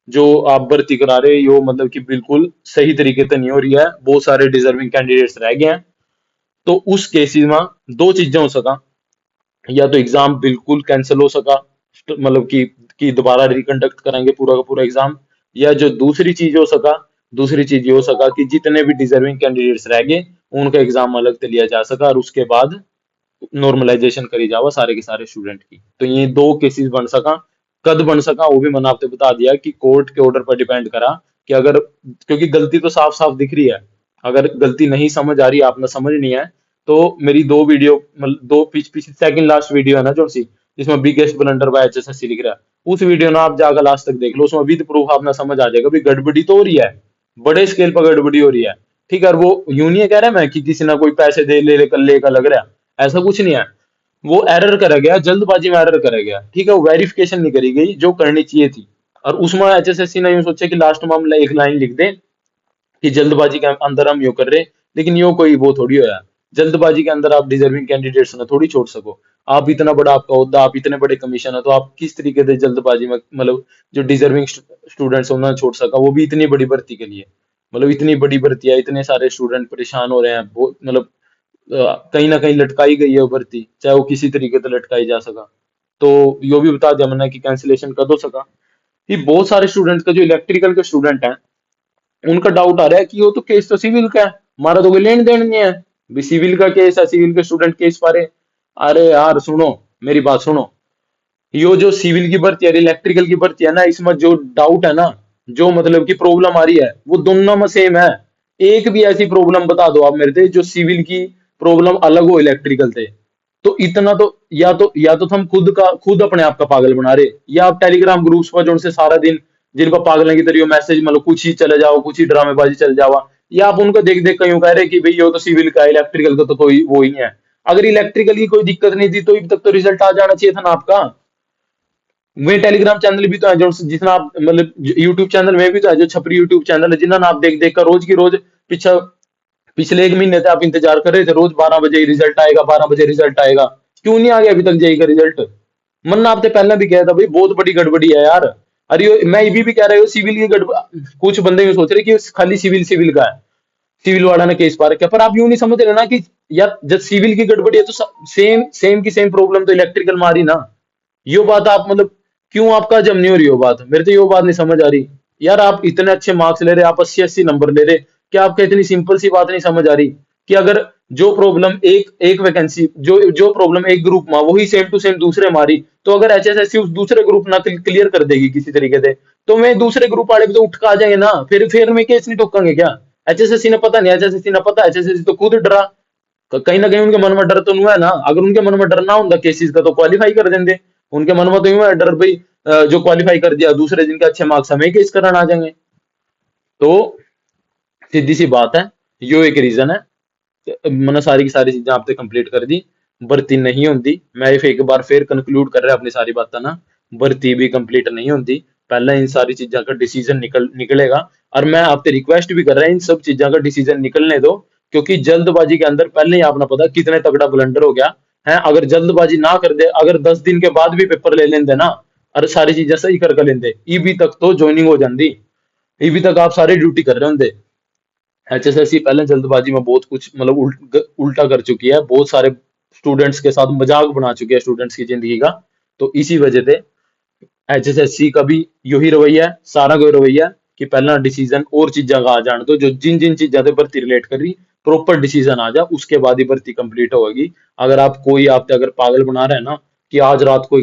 जो आप भर्ती करा रहे हो यो मतलब कि बिल्कुल सही तरीके से नहीं हो रही है, बहुत सारे डिजर्विंग कैंडिडेट्स रह गए हैं, तो उस केसेस में दो चीजें हो सका, या तो एग्जाम बिल्कुल कैंसिल हो सका, मतलब कि दोबारा रिकंडक्ट करेंगे पूरा का पूरा एग्जाम, या जो दूसरी चीज हो सका, दूसरी चीज ये हो सका कि जितने भी डिजर्विंग कैंडिडेट्स रह गए उनका एग्जाम अलग से लिया जा सका और उसके बाद नॉर्मलाइजेशन करी जावा सारे के सारे स्टूडेंट की। तो ये दो केसेस बन सका। कद बन सका वो भी मैंने आपको बता दिया कि कोर्ट के ऑर्डर पर डिपेंड करा कि अगर, क्योंकि गलती तो साफ साफ दिख रही है, अगर गलती नहीं समझ आ रही, आपने समझ नहीं है, तो मेरी दो वीडियो मतलब दो पिछली सेकंड लास्ट वीडियो है ना जो सी, जिसमें बिगेस्ट ब्लंडर बाय एचएसएससी लिख रहा है, उस वीडियो ना आप जाकर लास्ट तक देख लो, उसमें विद प्रूफ आपने समझ आ जाएगा भी गड़बड़ी तो हो रही है, बड़े स्केल पर गड़बड़ी हो रही है, ठीक है। और वो यूं नहीं कह रहा मैं कि किसी ना कोई पैसे दे ले कर ले का लग रहा है, ऐसा कुछ नहीं है। वो एरर करा गया, जल्दबाजी में एरर करा गया, ठीक है, वो वेरिफिकेशन नहीं करी गई जो करनी चाहिए थी। और उसमें एचएसएससी ने यूं सोचा कि लास्ट में हम एक लाइन लिख दें कि जल्दबाजी के अंदर हम यो कर रहे, लेकिन यो कोई वो थोड़ी होया, जल्दबाजी के अंदर आप डिजर्विंग कैंडिडेट्स ना थोड़ी छोड़ सको। आप इतना बड़ा आपका ओहदा, आप इतने बड़े कमीशन है, तो आप किस तरीके से जल्दबाजी में मतलब जो डिजर्विंग स्टूडेंट्स उन्हें छोड़ सका, वो भी इतनी बड़ी भर्ती के लिए, मतलब इतनी बड़ी भर्ती है, इतने सारे स्टूडेंट परेशान हो रहे हैं, मतलब कहीं ना कहीं लटकाई गई है वो भर्ती, चाहे वो किसी तरीके से लटकाई जा सका। तो यो भी बता दिया मैंने कि कैंसिलेशन कद हो सका। ये बहुत सारे स्टूडेंट का जो इलेक्ट्रिकल के स्टूडेंट हैं उनका डाउट आ रहा है कि वो तो केस तो सिविल का है, हमारा तो कोई लेन देन नहीं है, भी सिविल का केस है, सिविल के स्टूडेंट केस पा रहे। अरे यार सुनो, मेरी बात सुनो। यो जो सिविल की भर्ती है, इलेक्ट्रिकल की भर्ती है ना, इसमें जो डाउट है ना, जो मतलब की प्रॉब्लम आ रही है, वो दोनों में सेम है। एक भी ऐसी प्रॉब्लम बता दो आप मेरे से जो सिविल की प्रॉब्लम अलग हो इलेक्ट्रिकल से। तो इतना तो या तो हम खुद अपने आप का पागल बना रहे, या आप टेलीग्राम ग्रुप्स पर जो उनसे सारा दिन जिनको पागलों की तरह मैसेज मतलब कुछ ही चले जाओ, कुछ ही ड्रामेबाजी चल जावा, या आप उनको देख देख कहीं कह रहे कि भाई ये तो सिविल का है, इलेक्ट्रिकल का तो कोई वो ही है। अगर इलेक्ट्रिकल की कोई दिक्कत नहीं थी तो अभी तक तो रिजल्ट आ जाना चाहिए था ना आपका। वे टेलीग्राम चैनल भी तो है जो जितना आप मतलब यूट्यूब चैनल में भी तो है जो छपरी यूट्यूब चैनल है, जिन्हें आप देख देख कर रोज की रोज पीछे पिछले 1 महीने से आप इंतजार कर रहे थे, रोज 12 बजे रिजल्ट आएगा, 12 बजे रिजल्ट आएगा। क्यों नहीं आ गया अभी तक जेई का रिजल्ट? मन्ना आपने पहले भी कहा था भाई बहुत बड़ी गड़बड़ी है यार। अरे मैं ये भी कह रहा हूँ सिविल की गड़बड़, कुछ बंदे ये सोच रहे कि खाली सिविल सिविल का है, सिविल वाला ने केस पा रखा है, पर आप यूं नहीं समझ रहे ना कि यार जब सिविल की गड़बड़ी है तो सेम सेम की सेम प्रॉब्लम तो इलेक्ट्रिकल में आ रही ना। यो बात आप मतलब क्यों आपका जम नहीं हो रही हो बात, मेरे तो यो बात नहीं समझ आ रही। यार आप इतने अच्छे मार्क्स ले रहे, आप 80-80 नंबर ले रहे, क्या आपको इतनी सिंपल सी बात नहीं समझ आ रही कि अगर जो प्रॉब्लम एक एक वैकेंसी जो जो प्रॉब्लम एक ग्रुप में वही सेम टू सेम दूसरे मारी, तो अगर एचएसएससी उस दूसरे ग्रुप ना क्लियर कर देगी किसी तरीके से, तो मैं दूसरे ग्रुप वाले भी तो उठ के आ जाएंगे ना, फिर मैं केस नहीं ठोकांगे क्या? एचएसएससी ने पता नहीं, एचएसएससी ने पता, एचएसएससी तो खुद डरा। कहीं ना कहीं उनके मन में डर तो नहीं है ना, अगर उनके मन में डर ना होता केसेस का तो क्वालिफाई कर देंगे। उनके मन में तो यूं है डर भाई, जो क्वालिफाई कर दिया दूसरे जिनके अच्छे मार्क्स हमें केस कराना आ जाएंगे। तो सीधी सी बात है, यो एक रीजन है। मैंने सारी की सारी चीजें आपसे कंप्लीट कर दी। भर्ती नहीं होती, मैं एक बार फिर कंक्लूड कर रहा अपनी सारी बातें ना, भर्ती भी कंप्लीट नहीं होती, पहले इन सारी चीजों का डिसीजन निकलेगा। और मैं आपसे रिक्वेस्ट भी कर रहा हूं इन सब चीजों का डिसीजन निकलने दो, क्योंकि जल्दबाजी के अंदर पहले ही आपने पता कितने तगड़ा ब्लंडर हो गया है। अगर जल्दबाजी ना कर दे, अगर 10 दिन के बाद भी पेपर ले लेंदे ना, और सारी चीजें सही करके लेंदे, ईबी तक तो ज्वाइनिंग हो जाती, ईबी तक आप सारे ड्यूटी कर रहे होंगे। एचएसएससी पहले जल्दबाजी में बहुत कुछ मतलब उल्टा कर चुकी है, बहुत सारे स्टूडेंट्स के साथ मजाक बना चुकी है स्टूडेंट्स की जिंदगी का। तो इसी वजह से एचएसएससी का भी यही रवैया है, सारा कोई रवैया है कि पहला डिसीजन और चीजा का आ जाने दो, जो जिन जिन चीजा से भर्ती रिलेट कर रही प्रॉपर डिसीजन आ जा, उसके बाद ही भर्ती कंप्लीट होगी। अगर आप कोई आप अगर पागल बना रहे हैं ना कि आज रात को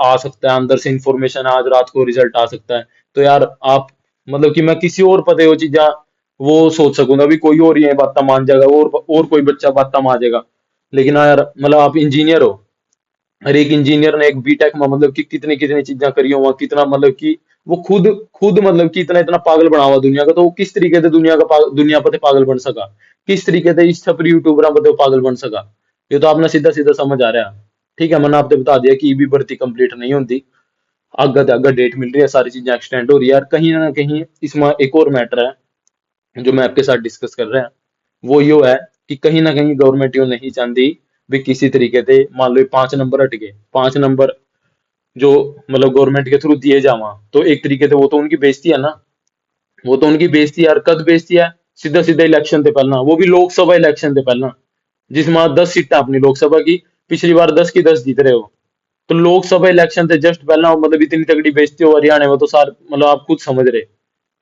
आ सकता है अंदर से इंफॉर्मेशन, आज रात को रिजल्ट आ सकता है, तो यार आप मतलब कि मैं किसी और पते वो चीजा वो सोच सकूंगा भी कोई और ये बात मान जाएगा, और कोई बच्चा बात मान जाएगा। लेकिन हाँ यार मतलब आप इंजीनियर हो, हर एक इंजीनियर ने एक बीटेक में मतलब कि कितनी कितनी चीजें करी हुआ, कितना मतलब कि वो खुद खुद मतलब कि इतना इतना पागल बना हुआ दुनिया का, तो वो किस तरीके से दुनिया पर पागल बन सका, किस तरीके से इस छपरी यूट्यूबर पर वो पागल बन सका, ये तो आपने सीधा सीधा समझ आ रहा है। ठीक है, मैंने आपको बता दिया कि ईबी भर्ती कंप्लीट नहीं होती, आगे से आगे डेट मिल रही है, सारी चीजें एक्सटेंड हो रही है। यार कहीं ना कहीं इसमें एक और मैटर है जो मैं आपके साथ डिस्कस कर रहे हैं, वो यो है कि कहीं ना कहीं गवर्नमेंट यो नहीं चाहती भी किसी तरीके से मान लो 5 नंबर हट गए, 5 नंबर जो मतलब गवर्नमेंट के थ्रू दिए जावा, तो एक तरीके से वो तो उनकी बेइज्जती है ना, वो तो उनकी बेइज्जती है यार। कद बेइज्जती है? सीधा सीधा इलेक्शन से पहला, वो भी लोकसभा इलेक्शन से पहला, जिसमें 10 सीटें अपनी लोकसभा की, पिछली बार 10 की 10 जीत रहे हो, तो लोकसभा इलेक्शन से जस्ट पहला मतलब इतनी तगड़ी बेइज्जती हो हरियाणा में, तो सार मतलब आप खुद समझ रहे।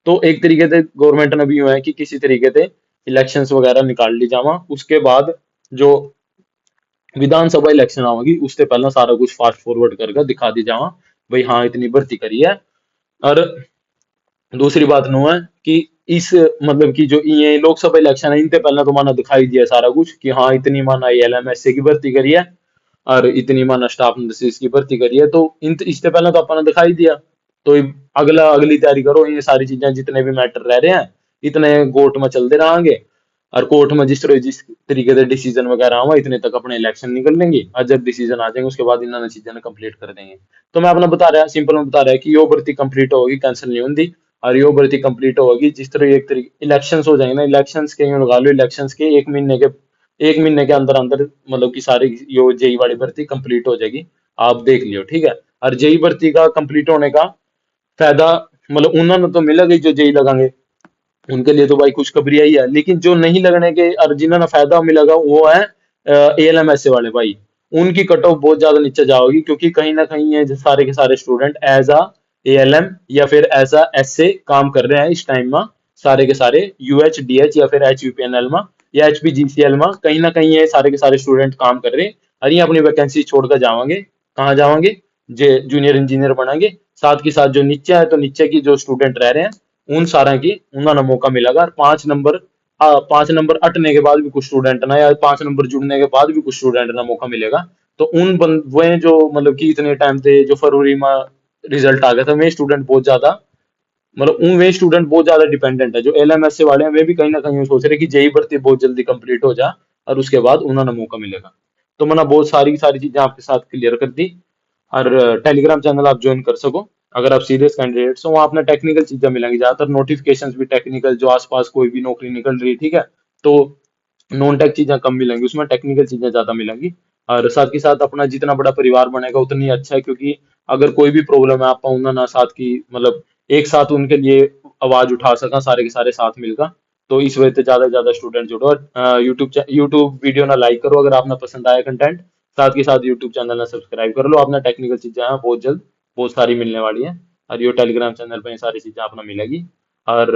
तो एक तरीके से गवर्नमेंट ने भी यूं है कि किसी तरीके से इलेक्शंस वगैरह निकाल ली जावा, उसके बाद जो विधानसभा इलेक्शन आवेगी उससे पहला सारा कुछ फास्ट फॉरवर्ड करके दिखा दी जावा, भाई हाँ इतनी भर्ती करी है। और दूसरी बात नो है कि इस मतलब कि जो ये लोकसभा इलेक्शन है इनसे पहले तो माना दिखाई दिया सारा कुछ कि हाँ इतनी माना एलएमएसए की भर्ती करी है, और इतनी माना स्टाफ नर्सिस की भर्ती करी है, तो इन इससे पहले तो अपना दिखाई दिया। तो अगली तैयारी करो, ये सारी चीजें जितने भी मैटर रह रहे हैं इतने कोर्ट में चलते रहेंगे, और कोर्ट में जिस तरीके से डिसीजन वगैरह आवा इतने तक अपने इलेक्शन निकल लेंगे, और जब डिसीजन आ जाएंगे उसके बाद इन्होंने चीजें कंप्लीट कर देंगे। तो मैं अपना बता रहा सिंपल में बता रहा है कि यो भर्ती कंप्लीट होगी, कैंसिल नहीं होगी, और यो भर्ती कंप्लीट होगी जिस तरह एक तरीके इलेक्शंस हो जाएंगे ना, इलेक्शंस के यूं लगा लो, इलेक्शंस के 1 महीने के अंदर अंदर मतलब कि सारी यो जेई वाली भर्ती कंप्लीट हो जाएगी, आप देख लियो ठीक है। और जेई भर्ती का कंप्लीट होने का फायदा मतलब उन्होंने तो मिलेगा ही जो जेई लगाएंगे, उनके लिए तो भाई खुशखबरी आई है, लेकिन जो नहीं लगने के और जिन्हें फायदा मिलेगा वो है एएलएमएसए वाले भाई, उनकी कट ऑफ बहुत ज्यादा नीचे जाओगी, क्योंकि कहीं ना कहीं ये जो सारे के सारे स्टूडेंट एज अ एएलएम या फिर एज अ एसए काम कर रहे हैं इस टाइम में, सारे के सारे यूएच डीएच या फिर एचयूपीएनएल में या HPGCL में कहीं ना कहीं ये सारे के सारे स्टूडेंट काम कर रहे हैं और ये अपनी वैकेंसी छोड़कर जावांगे। कहाँ जावांगे? जे जूनियर इंजीनियर बनाएंगे। साथ के साथ जो नीचे है तो नीचे की जो स्टूडेंट रह रहे हैं उन सारा की उन्होंने मौका मिलेगा। और 5 नंबर अटने के बाद भी कुछ स्टूडेंट ना, या 5 नंबर जुड़ने के बाद भी कुछ स्टूडेंट ना मौका मिलेगा। तो वे जो मतलब कि इतने टाइम थे जो फरवरी में रिजल्ट आ गया था, वे स्टूडेंट बहुत ज्यादा मतलब वे स्टूडेंट बहुत ज्यादा डिपेंडेंट है। जो LMS वाले हैं वे भी कहीं ना कहीं सोच रहे हैं कि जेई भर्ती बहुत जल्दी कंप्लीट हो जा और उसके बाद उन्होंने मौका मिलेगा। तो मैंने बहुत सारी सारी चीजें आपके साथ क्लियर कर दी। और टेलीग्राम चैनल आप ज्वाइन कर सको अगर आप सीरियस कैंडिडेट्स हो। वहाँ आपने टेक्निकल चीजें मिलेंगी, ज्यादातर नोटिफिकेशंस भी टेक्निकल, जो आसपास कोई भी नौकरी निकल रही है, ठीक है, तो नॉन टेक चीजें कम मिलेंगी, उसमें टेक्निकल चीजें ज्यादा मिलेंगी। और साथ के साथ अपना जितना बड़ा परिवार बनेगा उतनी अच्छा है, क्योंकि अगर कोई भी प्रॉब्लम है आप उन्हें ना साथ की मतलब एक साथ उनके लिए आवाज उठा सका सारे के सारे साथ मिलकर। तो इस वजह से ज्यादा से ज्यादा स्टूडेंट जुड़ो और यूट्यूब वीडियो ना लाइक करो अगर आपने पसंद आया कंटेंट। साथ के साथ यूट्यूब चैनल ना सब्सक्राइब कर लो। आपने टेक्निकल चीजें हैं बहुत जल्द बहुत सारी मिलने वाली हैं और ये टेलीग्राम चैनल पर ये सारी चीजें आपने मिलेगी। और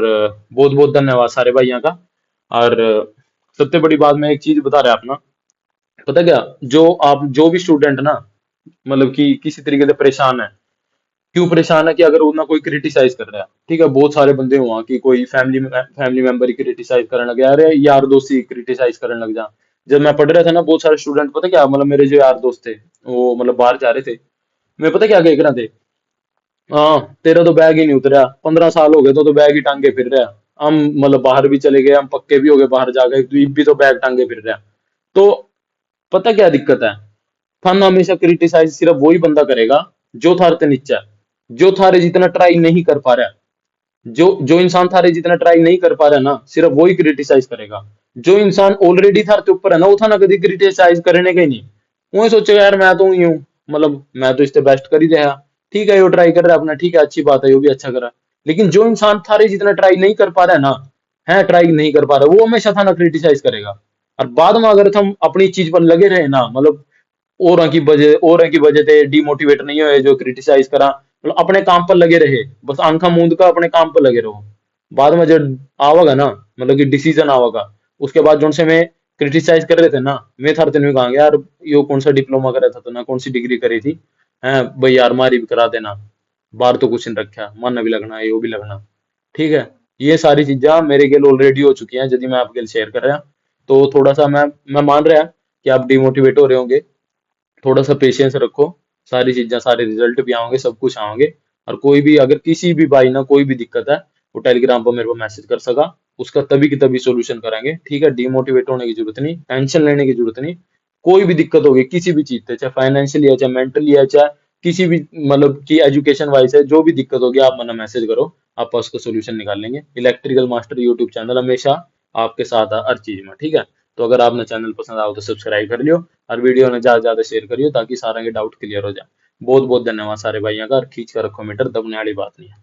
बहुत बहुत धन्यवाद सारे भाइयों का। और सबसे बड़ी बात मैं एक चीज बता रहा अपना, पता क्या, जो भी स्टूडेंट ना मतलब कि किसी तरीके से परेशान है, क्यों परेशान है कि अगर उन्हें कोई क्रिटिसाइज कर रहा है, ठीक है, बहुत सारे बंदे हुआ कि कोई फैमिली मेंबर ही क्रिटिसाइज करने लग गया, अरे यार दोस्त ही क्रिटिसाइज करने लग जा। जब मैं पढ़ रहा था ना बहुत सारे स्टूडेंट, पता क्या, मतलब मेरे जो यार दोस्त थे वो मतलब बाहर जा रहे थे, मैं पता क्या कह रहे थे, हाँ तेरा तो बैग ही नहीं उतरा, 15 साल हो गए तो बैग ही टांगे फिर रहा। हम मतलब बाहर भी चले गए, हम पक्के भी हो गए बाहर जाके, तू भी तो बैग टांगे फिर रहा। तो पता क्या दिक्कत है, फन हमेशा क्रिटिसाइज सिर्फ वही बंदा करेगा जो थारे से नीचा है, जो थारे जितना ट्राई नहीं कर पा रहा है। जो जो इंसान थारे जितना ट्राई नहीं कर पा रहा है ना, सिर्फ वही क्रिटिसाइज करेगा। जो इंसान ऑलरेडी थारे से ऊपर है ना, वो था ना कभी क्रिटिसाइज करने का ही नहीं। वो सोचेगा यार मैं तो ही हूँ, मतलब मैं तो इससे बेस्ट कर ही रहा। ठीक है, वो ट्राई कर रहा है अपना, ठीक है, अच्छी बात है, वो भी अच्छा करा। लेकिन जो इंसान थारे जितना ट्राई नहीं कर पा रहा है ना, है ट्राई नहीं कर पा रहा, वो हमेशा था ना क्रिटिसाइज करेगा। और बाद में अगर हम अपनी चीज पर लगे रहे ना, मतलब और की वजह से डिमोटिवेट नहीं हुए जो क्रिटिसाइज करा, मतलब अपने काम पर लगे रहे, बस आंखा मूंद कर अपने काम पर लगे रहो। बाद में जब आवेगा ना, मतलब कि डिसीजन आवेगा, उसके बाद जो से मैं क्रिटिसाइज कर रहे थे ना, मैं थारते नहीं कहा यार यो कौन सा डिप्लोमा करा था, तो ना कौन सी डिग्री करी थी, है भाई यार मारी भी करा देना, बाहर तो कुछ नहीं रखा, मन भी लगना है यो भी लगना। ठीक है, ये सारी चीजें मेरे गेल ऑलरेडी हो चुकी हैं, यदि मैं आपके लिए शेयर कर रहा। तो थोड़ा सा मैं मान रहा कि आप डिमोटिवेट हो रहे होंगे, थोड़ा सा पेशेंस रखो, सारी चीजें सारे रिजल्ट भी आएंगे, सब कुछ आएंगे। और कोई भी अगर किसी भी भाई ना कोई भी दिक्कत है, वो टेलीग्राम पर मेरे को मैसेज कर सका, उसका तभी की तभी सोल्यूशन करेंगे। ठीक है, डिमोटिवेट होने की जरूरत नहीं, टेंशन लेने की जरूरत नहीं। कोई भी दिक्कत होगी किसी भी चीज से, चाहे फाइनेंशियली है, चाहे मेंटली है, चाहे किसी भी मतलब की एजुकेशन वाइज है, जो भी दिक्कत होगी आप मना मैसेज करो, आप उसका सोल्यूशन निकाल लेंगे। इलेक्ट्रिकल मास्टर यूट्यूब चैनल हमेशा आपके साथ है हर चीज में। ठीक है, तो अगर आपने चैनल पसंद आओ तो सब्सक्राइब कर लियो और वीडियो ने ज्यादा से ज्यादा शेयर करियो ताकि सारे के डाउट क्लियर हो जाए। बहुत बहुत धन्यवाद सारे भाइयों का, और खींच कर रखो मीटर, दबने वाली बात नहीं है।